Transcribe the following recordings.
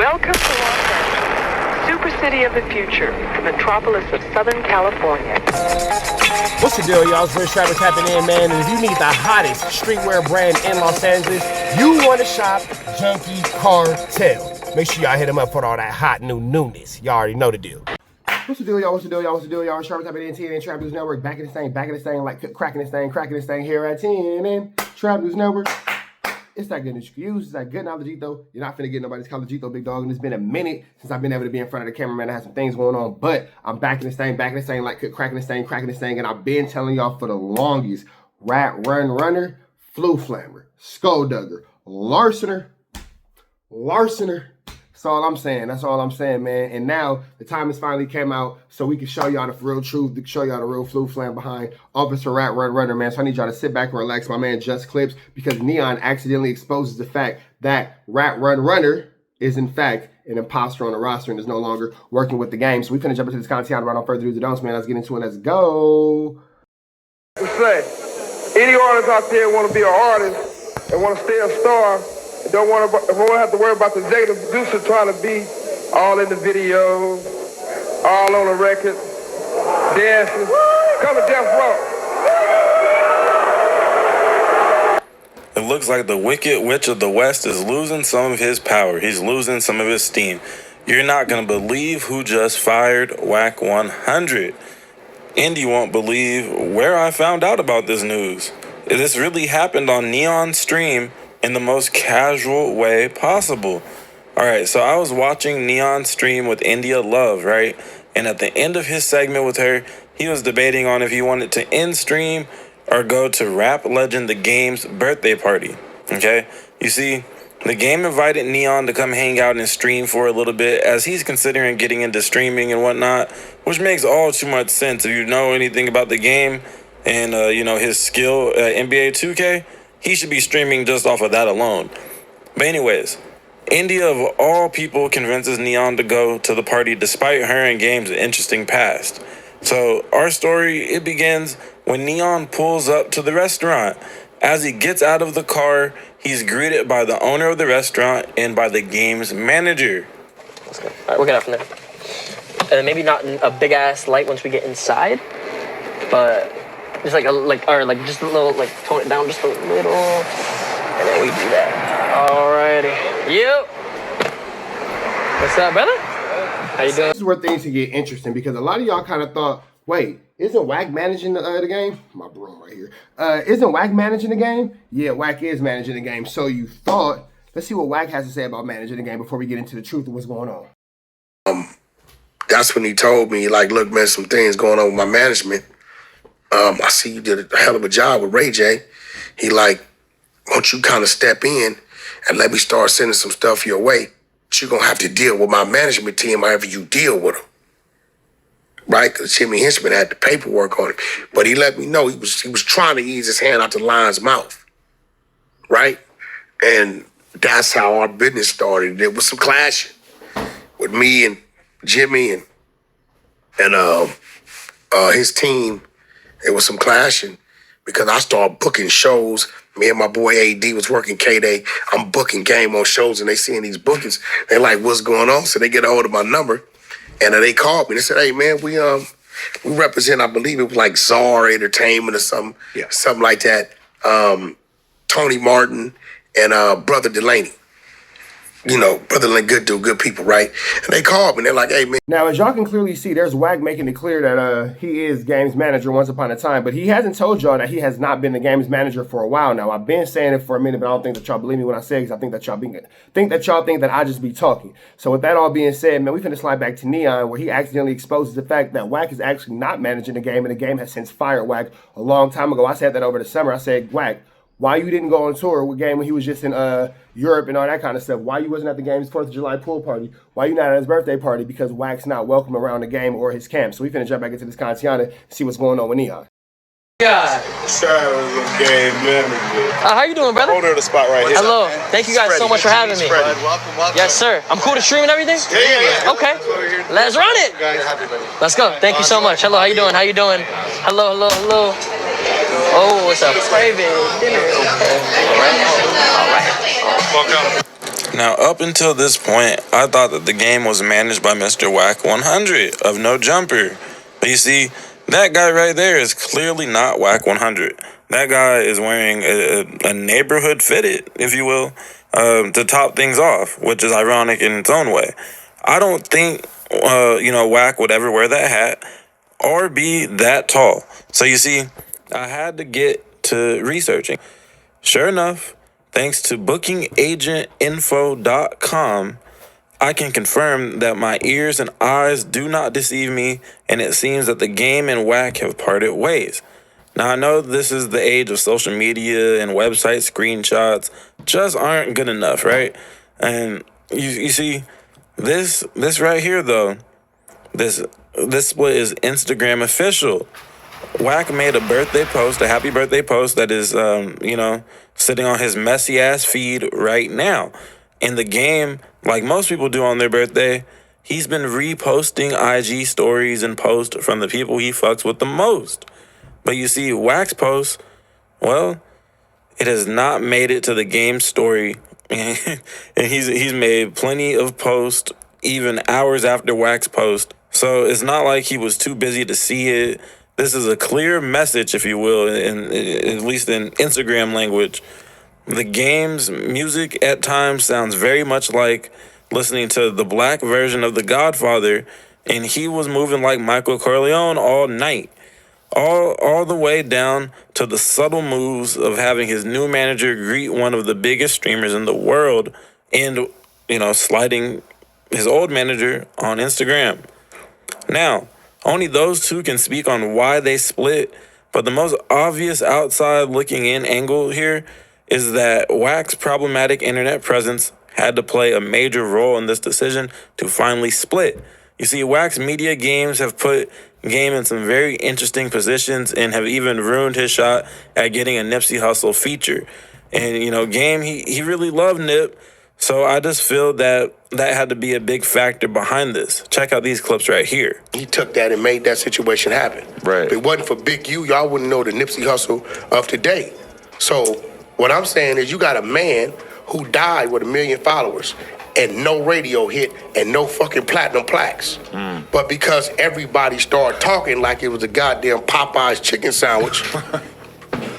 Welcome to Los Angeles, super city of the future, the metropolis of Southern California. What's the deal, y'all? It's Rich Travis tapping in, man. And if you need the hottest streetwear brand in Los Angeles, you want to shop Junkie Cartel. Make sure y'all hit them up for all that hot new newness. Y'all already know the deal. What's the deal, y'all? What's the deal, y'all? What's the deal, y'all? It's Travis tapping in, TNN Trap News Network. Back in this thing, like cracking this thing here at TNN Trap News Network. It's that good news you can use. It's that good knowledge, though. You're not finna get nobody's college, though, big dog. And it's been a minute since I've been able to be in front of the camera, man. I had some things going on, but I'm back in this thing, like cracking this thing. And I've been telling y'all for the longest, Rat Run Runner, Flu Flammer, Skulldugger, Larcener. That's all I'm saying, man. And now the time has finally came out so we can show y'all the real truth, to show y'all the real flu flam behind Officer Rat Run Runner, man. So I need y'all to sit back and relax. My man Just Clips, because Neon accidentally exposes the fact that Rat Run Runner is in fact an imposter on the roster and is no longer working with the game. So we finna jump into this content right on further ado, don't, man. Let's get into it. Let's go. Say, any artist out there want to be an artist and want to stay a star, don't want to have to worry about the executive producer trying to be all in the video, all on the record, dancing. Come to Death Row. It looks like the Wicked Witch of the West is losing some of his power. He's losing some of his steam. You're not going to believe who just fired WACK100. And you won't believe where I found out about this news. This really happened on Neon's stream in the most casual way possible. All right, so I was watching Neon stream with India Love, right? And at the end of his segment with her, he was debating on if he wanted to end stream or go to rap legend The Game's birthday party, okay? You see, The Game invited Neon to come hang out and stream for a little bit as he's considering getting into streaming and whatnot, which makes all too much sense. If you know anything about The Game and, his skill at NBA 2K, he should be streaming just off of that alone. But anyways, India of all people convinces Neon to go to the party despite her and Game's interesting past. So our story, it begins when Neon pulls up to the restaurant. As he gets out of the car, he's greeted by the owner of the restaurant and by the Game's manager. Let's go. All right, we'll get out from there. And then maybe not a big ass light once we get inside, but just just a little, tone it down just a little, and then we do that. Alrighty. Yep. What's up, brother? How you doing? This is where things can get interesting because a lot of y'all kind of thought, wait, isn't Wack managing the game? My broom right here. Isn't Wack managing the game? Yeah, Wack is managing the game. So you thought. Let's see what Wack has to say about managing the game before we get into the truth of what's going on. That's when he told me, look, man, some things going on with my management. I see you did a hell of a job with Ray J. He why don't you kind of step in and let me start sending some stuff your way. But you're going to have to deal with my management team however you deal with them. Right? Because Jimmy Hinchman had the paperwork on it. But he let me know he was trying to ease his hand out the lion's mouth. Right? And that's how our business started. There was some clashing with me and Jimmy and his team. It was some clashing because I started booking shows. Me and my boy AD was working K-Day. I'm booking Game on shows and they seeing these bookings. They like, what's going on? So they get a hold of my number and they called me. They said, hey man, we represent, I believe it was like Czar Entertainment or something, something like that. Tony Martin and Brother Delaney. Brother Delaney, good dude, good people, right? And they called me and they're like, hey man. Now, as y'all can clearly see, there's Wack making it clear that he is Game's manager once upon a time, but he hasn't told y'all that he has not been the Game's manager for a while now. I've been saying it for a minute, but I don't think that y'all believe me when I say it because I think that y'all think that I just be talking. So with that all being said, man, we finna slide back to Neon where he accidentally exposes the fact that Wack is actually not managing the game and the game has since fired Wack a long time ago. I said that over the summer. I said, Wack, why you didn't go on tour with Game when he was just in Europe and all that kind of stuff? Why you wasn't at the Game's 4th of July pool party? Why you not at his birthday party? Because Wack's not welcome around the game or his camp. So we finna jump back into this content and see what's going on with Neon. God. Game manager. How you doing, brother? Hold her the spot right here. Hello. Thank you guys so much for having me. Welcome. Yes, sir. I'm cool to stream and everything? Yeah. Okay. Let's run it. Let's go. Thank you so much. Hello, how you doing? Hello. Oh, it's a private dinner. Okay. All right. Welcome. Now, up until this point, I thought that the game was managed by Mr. WACK100 of No Jumper. But you see, that guy right there is clearly not WACK100. That guy is wearing a neighborhood fitted, if you will, to top things off, which is ironic in its own way. I don't think, Wack would ever wear that hat or be that tall. So you see, I had to get to researching. Sure enough, thanks to bookingagentinfo.com, I can confirm that my ears and eyes do not deceive me, and it seems that the game and Wack have parted ways. Now, I know this is the age of social media and website screenshots just aren't good enough, right? And you see, this right here, though, this split is Instagram official. Wack made a birthday post, a happy birthday post that is, sitting on his messy ass feed right now. In the game, like most people do on their birthday, he's been reposting IG stories and posts from the people he fucks with the most. But you see, Wack's post, well, it has not made it to the game story. And he's made plenty of posts even hours after Wack's post. So it's not like he was too busy to see it. This is a clear message, if you will, at least in Instagram language. The game's music at times sounds very much like listening to the black version of The Godfather, and he was moving like Michael Corleone all night. All the way down to the subtle moves of having his new manager greet one of the biggest streamers in the world and, sliding his old manager on Instagram. Now, only those two can speak on why they split, but the most obvious outside looking in angle here is that Wack's problematic internet presence had to play a major role in this decision to finally split. You see, Wack's media games have put Game in some very interesting positions and have even ruined his shot at getting a Nipsey Hustle feature. And, Game, he really loved Nip, so I just feel that had to be a big factor behind this. Check out these clips right here. He took that and made that situation happen. Right. If it wasn't for Big U, y'all wouldn't know the Nipsey Hustle of today. So what I'm saying is you got a man who died with 1 million followers and no radio hit and no fucking platinum plaques. But because everybody started talking like it was a goddamn Popeye's chicken sandwich,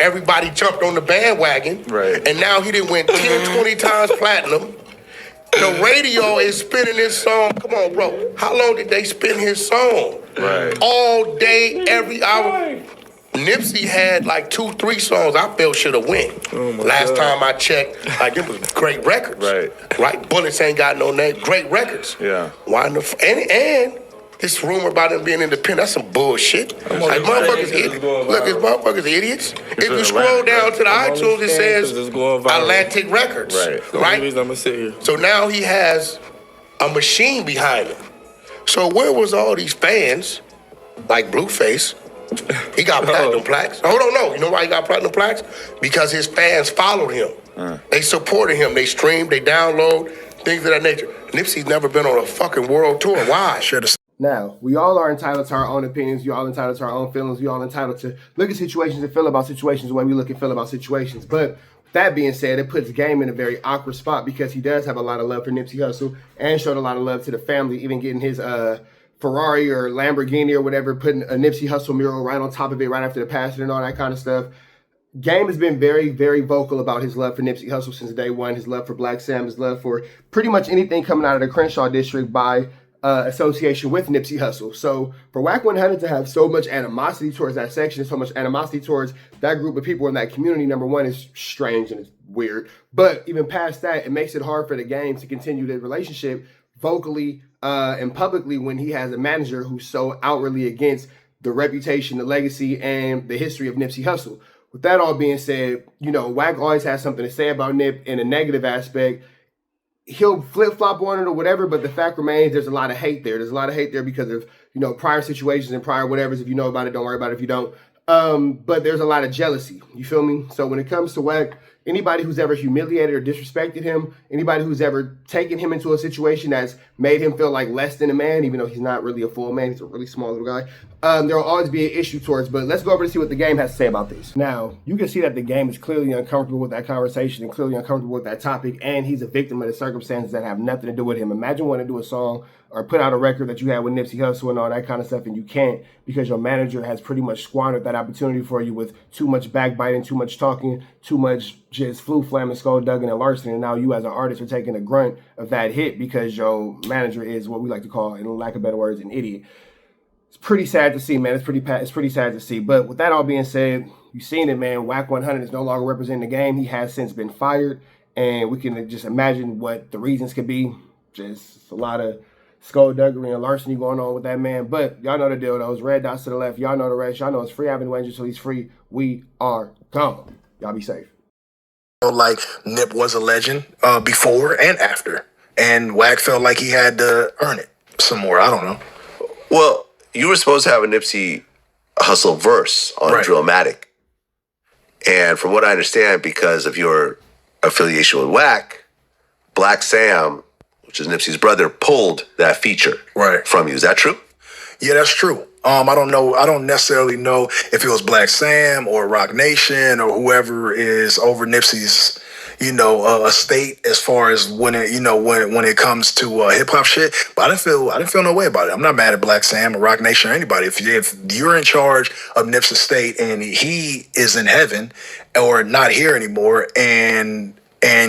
everybody jumped on the bandwagon. Right. And now he done went 10, 20 times platinum. The radio is spinning his song. Come on, bro. How long did they spin his song? Right. All day, every hour. Nipsey had like 2-3 songs I felt should have win. Last time I checked, it was great records. Right. Bullets ain't got no name. Great records. Yeah. Why and this rumor about him being independent, that's some bullshit. Motherfuckers idiots. Look, it's motherfuckers idiots. If you scroll down to the iTunes, it says Atlantic Records. Right. Right? I'm gonna sit here. So now he has a machine behind him. So where was all these fans, like Blueface? He got platinum plaques. Hold on, no. You know why he got platinum plaques? Because his fans followed him. They supported him. They streamed, they download, things of that nature. Nipsey's never been on a fucking world tour. Why? Now, we all are entitled to our own opinions. You're all entitled to our own feelings. We're all entitled to look at situations and feel about situations the way we look and feel about situations. But with that being said, it puts Game in a very awkward spot because he does have a lot of love for Nipsey Hustle and showed a lot of love to the family, even getting his Ferrari or Lamborghini or whatever, putting a Nipsey Hustle mural right on top of it right after the passing and all that kind of stuff. Game has been very, very vocal about his love for Nipsey Hustle since day one, his love for Black Sam, his love for pretty much anything coming out of the Crenshaw district by association with Nipsey Hustle. So for WACK100 to have so much animosity towards that section, so much animosity towards that group of people in that community, number one, is strange and it's weird. But even past that, it makes it hard for the Game to continue the relationship vocally and publicly when he has a manager who's so outwardly against the reputation, the legacy, and the history of Nipsey Hustle. With that all being said, Wack always has something to say about Nip in a negative aspect. He'll flip-flop on it or whatever, but the fact remains there's a lot of hate there. There's a lot of hate there because of, prior situations and prior whatevers. If you know about it, don't worry about it if you don't. But there's a lot of jealousy. You feel me? So when it comes to Wack, anybody who's ever humiliated or disrespected him, anybody who's ever taken him into a situation that's made him feel like less than a man, even though he's not really a full man, he's a really small little guy, there will always be an issue towards. But let's go over to see what the game has to say about this. Now, you can see that the game is clearly uncomfortable with that conversation and clearly uncomfortable with that topic, and he's a victim of the circumstances that have nothing to do with him. Imagine wanting to do a song or put out a record that you had with Nipsey Hustle and all that kind of stuff, and you can't because your manager has pretty much squandered that opportunity for you with too much backbiting, too much talking, too much just flu-flamming, skullduggan, and larceny, and now you as an artist are taking the grunt of that hit because your manager is what we like to call, in lack of better words, an idiot. It's pretty sad to see, man. It's pretty sad to see. But with that all being said, you've seen it, man. WACK100 is no longer representing the game. He has since been fired, and we can just imagine what the reasons could be. Just a lot of skullduggery and larceny going on with that man. But y'all know the deal, those red dots to the left. Y'all know the rest. Y'all know it's Free Avenue Angel till he's free. We are gone. Y'all be safe. Like Nip was a legend before and after, and Wack felt like he had to earn it some more. I don't know. Well, you were supposed to have a Nipsey Hustle verse on Right. Drillmatic. And from what I understand, because of your affiliation with Wack, Black Sam, which is Nipsey's brother, pulled that feature Right. from you. Is that true? Yeah, that's true. I don't know. I don't necessarily know if it was Black Sam or Rock Nation or whoever is over Nipsey's, estate as far as when it comes to hip hop shit. But I didn't feel no way about it. I'm not mad at Black Sam or Rock Nation or anybody. If you're in charge of Nip's estate and he is in heaven or not here anymore, and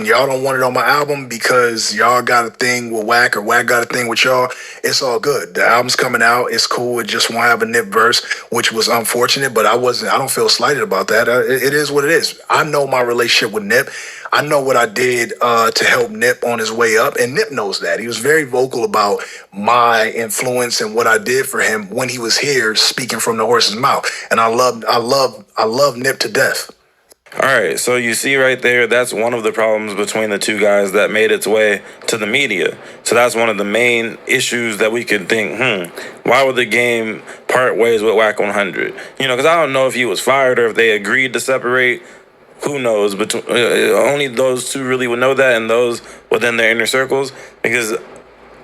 y'all don't want it on my album because y'all got a thing with Wack or Wack got a thing with y'all, it's all good. The album's coming out. It's cool. It just won't have a Nip verse, which was unfortunate, but I don't feel slighted about that. It is what it is. I know my relationship with Nip. I know what I did to help Nip on his way up, and Nip knows that. He was very vocal about my influence and what I did for him when he was here speaking from the horse's mouth. And I love Nip to death. All right, so you see right there, that's one of the problems between the two guys that made its way to the media. So that's one of the main issues that we could think, why would the game part ways with WACK100? Because I don't know if he was fired or if they agreed to separate. Who knows? Only those two really would know that, and those within their inner circles. Because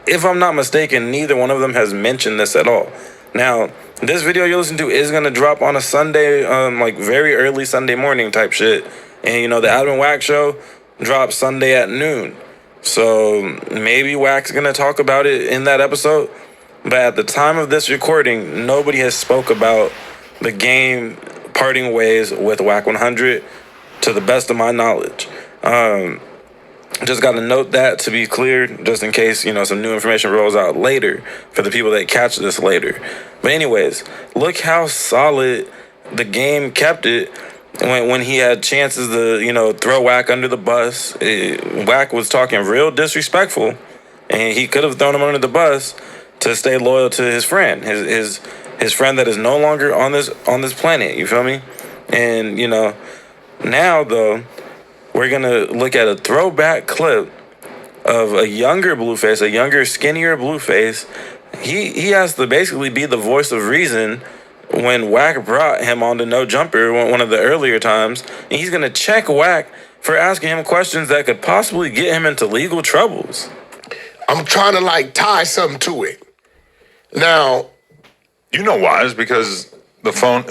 if I'm not mistaken, neither one of them has mentioned this at all. Now, this video you listen to is going to drop on a Sunday, like very early Sunday morning type shit. And, the Adam Wack show drops Sunday at noon. So maybe Wack's going to talk about it in that episode. But at the time of this recording, nobody has spoke about the game parting ways with WACK100 to the best of my knowledge. Just got to note that to be clear, just in case, some new information rolls out later for the people that catch this later. But anyways, look how solid the game kept it when he had chances to, throw Wack under the bus. Wack was talking real disrespectful, and he could have thrown him under the bus to stay loyal to his friend, his friend that is no longer on this planet. You feel me? And, now, though, we're going to look at a throwback clip of a younger Blueface, a younger, skinnier Blueface. He has to basically be the voice of reason when Wack brought him on to No Jumper one of the earlier times. And he's going to check Wack for asking him questions that could possibly get him into legal troubles. I'm trying to, tie something to it. Now, you know why? It's because the phone,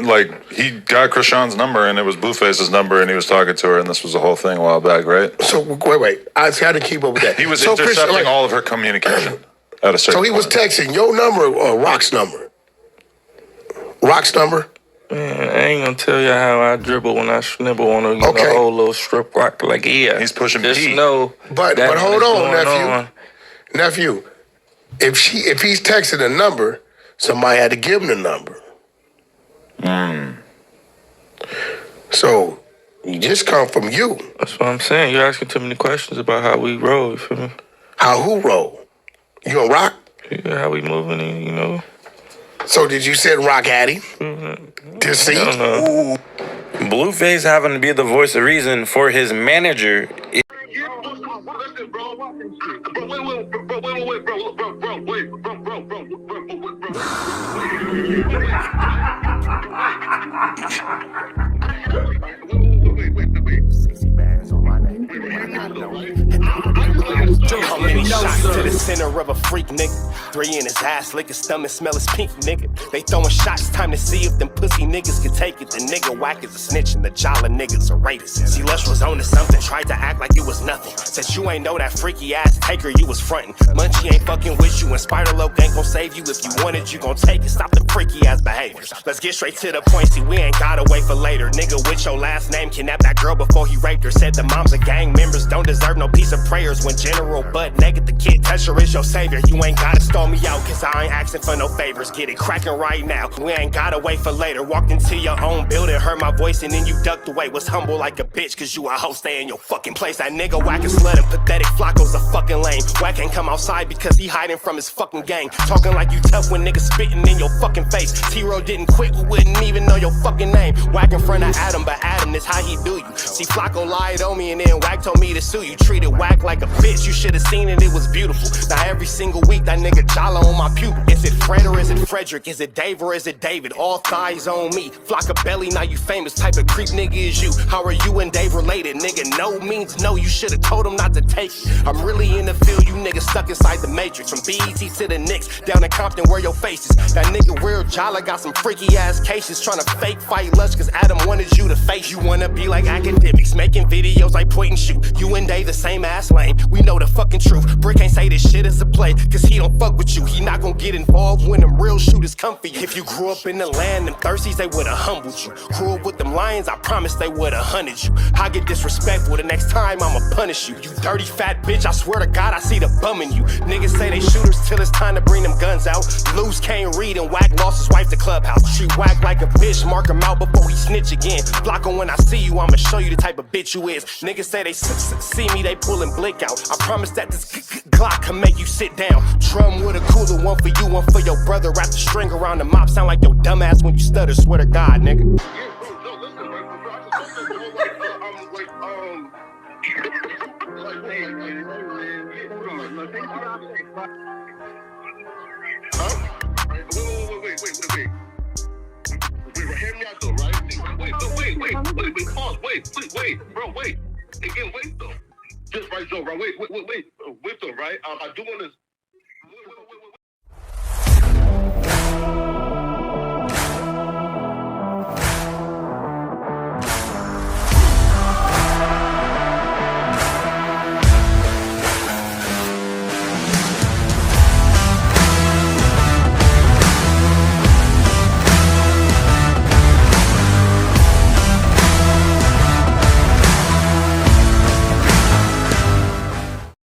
he got Krishan's number and it was Blueface's number and he was talking to her and this was the whole thing a while back, right? So, wait. I had to keep up with that. He was so intercepting all of her communication at a certain So he was point. texting your number or Rock's number? Rock's number? Man, I ain't gonna tell you how I dribble when I snibble on a whole little strip rock He's pushing Just P. know But that hold is on, going nephew. If he's texting a number, somebody had to give him the number. So you just come from you. That's what I'm saying. You're asking too many questions about how we roll. You feel me? Who roll? You gonna Rock? Yeah, how we moving, So did you send Rock Addy? Deceit? I don't know. Blueface having to be the voice of reason for his manager. How many Many shots to the center of a freak, nigga. 3 in his ass, lick his stomach, smell his pink, nigga. They throwing shots, time to see if them pussy niggas can take it. The nigga Wack is a snitch and the jolly niggas are rapists. See, Lush was on to something, tried to act like it was nothing. Said you ain't know that freaky ass taker you was frontin'. Munchie ain't fucking with you and Spider-Loc ain't gon' save you. If you want it, you gon' take it. Stop the freaky ass behaviors. Let's get straight to the point, see, we ain't gotta wait for later. Nigga with your last name kidnapped that girl before he raped her. Said the moms of gang members don't deserve no piece of prayers. When General butt naked, the kid Tesher is your savior. You ain't gotta stall me out, cause I ain't asking for no favors. Get it cracking right now, we ain't gotta wait for later. Walked into your own building, heard my voice and then you ducked away. Was humble like a bitch, cause you a hoe, stay in your fucking place. That nigga Wack is slut and pathetic, Flacco's a fucking lame. Wack ain't come outside because he hiding from his fucking gang. Talking like you tough when niggas spitting in your fucking face. T-Row didn't quit, we wouldn't even know your fucking name. Wack in front of Adam, but Adam is how he do you. See, Flacco lied on me and then Wack told me to sue you. Treated Wack like a bitch, you should've seen it, it was beautiful. Now every single week that nigga jolly on my pupil. Is it Fred or is it Frederick? Is it Dave or is it David? All thighs on me. Flocka belly, now you famous. Type of creep nigga is you. How are you and Dave related? Nigga, no means no. You should've told him not to take it. I'm really in the field, you niggas stuck inside the matrix. From BET to the Knicks, down in Compton where your face is. That nigga real jolly got some freaky ass cases. Tryna fake fight Lush cause Adam wanted you to face. You wanna be like academics, making videos like point and shoot. You and Dave the same ass lane. We know the fucking truth. Brick ain't say this shit is a play, cause he don't fuck with you. He not gon' get involved when them real shooters come for you. If you grew up in the land, them thirsties, they would've humbled you. Grew up with them lions, I promise they would've hunted you. I get disrespectful, the next time I'ma punish you. You dirty fat bitch, I swear to God I see the bum in you. Niggas say they shooters till it's time to bring them guns out. Loose can't read and Wack lost his wife to Clubhouse. Treat Wack like a bitch, mark him out before he snitch again. Flocka, when I see you, I'ma show you the type of bitch you is. Niggas say they see me, they pullin' blick out. I promise that this Glock can make you sit down. Drum with a cooler, one for you, one for your brother. Wrap the string around the mop, sound like your dumbass when you stutter. Swear to God, nigga. Hear me out though, right? Wait, pause, wait, bro, wait. Again, wait though. Just right though, right? Wait though, right? I do want to